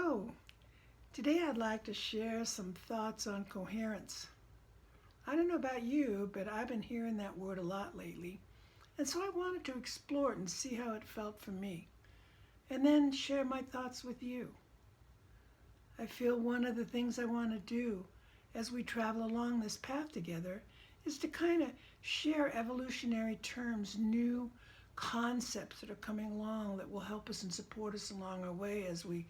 So, today I'd like to share some thoughts on coherence. I don't know about you, but I've been hearing that word a lot lately, and so I wanted to explore it and see how it felt for me, and then share my thoughts with you. I feel one of the things I want to do as we travel along this path together is to kind of share evolutionary terms, new concepts that are coming along that will help us and support us along our way as we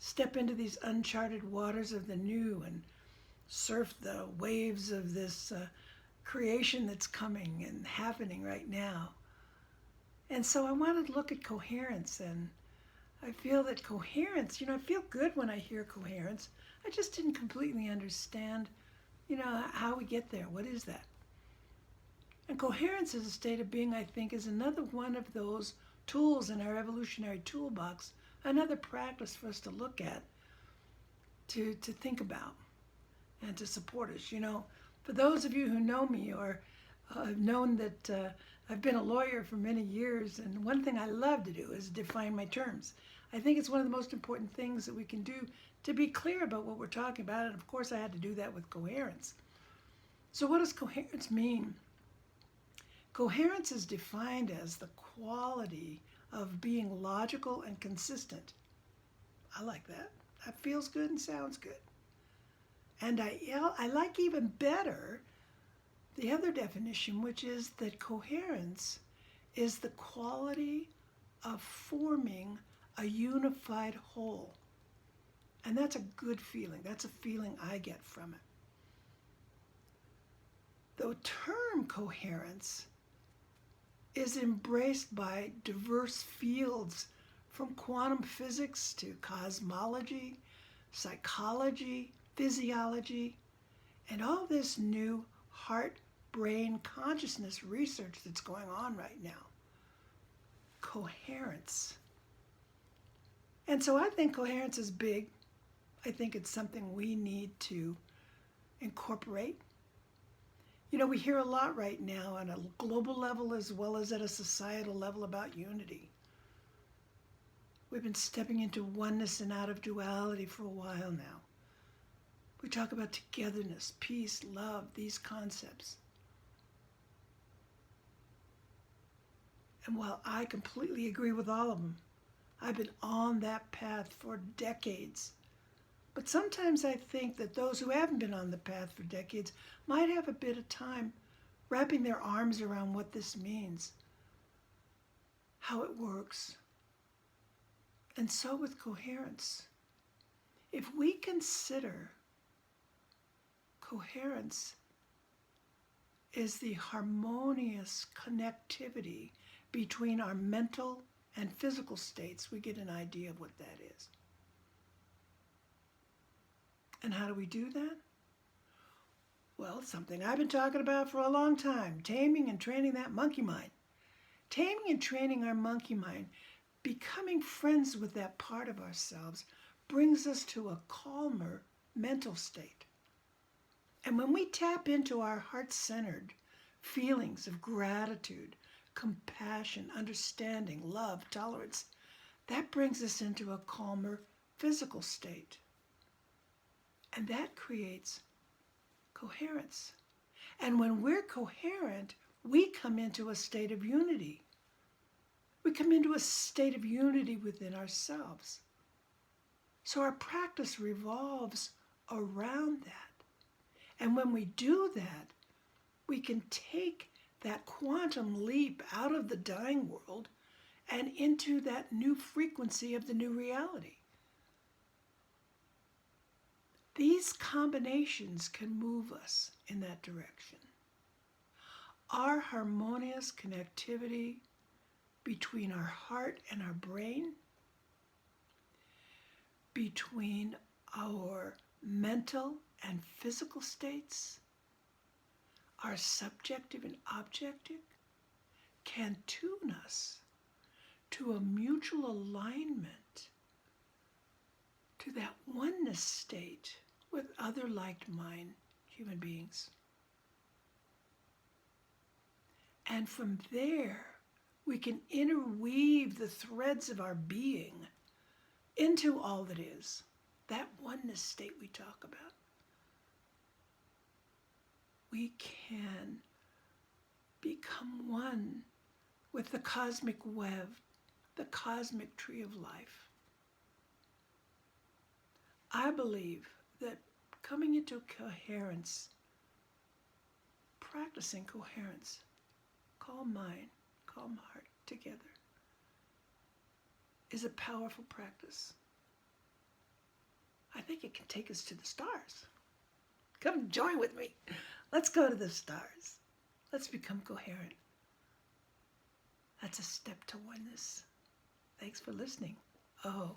step into these uncharted waters of the new and surf the waves of this creation that's coming and happening right now. And so I wanted to look at coherence, and I feel that coherence, I feel good when I hear coherence. I just didn't completely understand, how we get there. What is that? And coherence as a state of being, I think, is another one of those tools in our evolutionary toolbox, another practice for us to look at, to think about, and to support us. For those of you who know me or have known that I've been a lawyer for many years, and one thing I love to do is define my terms. I think it's one of the most important things that we can do to be clear about what we're talking about, and of course I had to do that with coherence. So what does coherence mean? Coherence is defined as the quality of being logical and consistent. I like that. That feels good and sounds good. And I like even better the other definition, which is that coherence is the quality of forming a unified whole. And that's a good feeling. That's a feeling I get from it. The term coherence is embraced by diverse fields from quantum physics to cosmology, psychology, physiology, and all this new heart, brain, consciousness research that's going on right now. Coherence. And so I think coherence is big. I think it's something we need to incorporate. We hear a lot right now on a global level as well as at a societal level about unity. We've been stepping into oneness and out of duality for a while now. We talk about togetherness, peace, love, these concepts. And while I completely agree with all of them, I've been on that path for decades. But sometimes I think that those who haven't been on the path for decades might have a bit of time wrapping their arms around what this means, how it works. And so with coherence, if we consider coherence is the harmonious connectivity between our mental and physical states, we get an idea of what that is. And how do we do that? Well, it's something I've been talking about for a long time, taming and training that monkey mind. Taming and training our monkey mind, becoming friends with that part of ourselves, brings us to a calmer mental state. And when we tap into our heart-centered feelings of gratitude, compassion, understanding, love, tolerance, that brings us into a calmer physical state. And that creates coherence. And when we're coherent, we come into a state of unity. We come into a state of unity within ourselves. So our practice revolves around that. And when we do that, we can take that quantum leap out of the dying world and into that new frequency of the new reality. These combinations can move us in that direction. Our harmonious connectivity between our heart and our brain, between our mental and physical states, our subjective and objective, can tune us to a mutual alignment, to that oneness state with other like-minded human beings. And from there, we can interweave the threads of our being into all that is. that oneness state we talk about. We can become one with the cosmic web, the cosmic tree of life. I believe that coming into coherence, practicing coherence, calm mind, calm heart together, is a powerful practice. I think it can take us to the stars. Come join with me. Let's go to the stars. Let's become coherent. That's a step to oneness. Thanks for listening. Oh.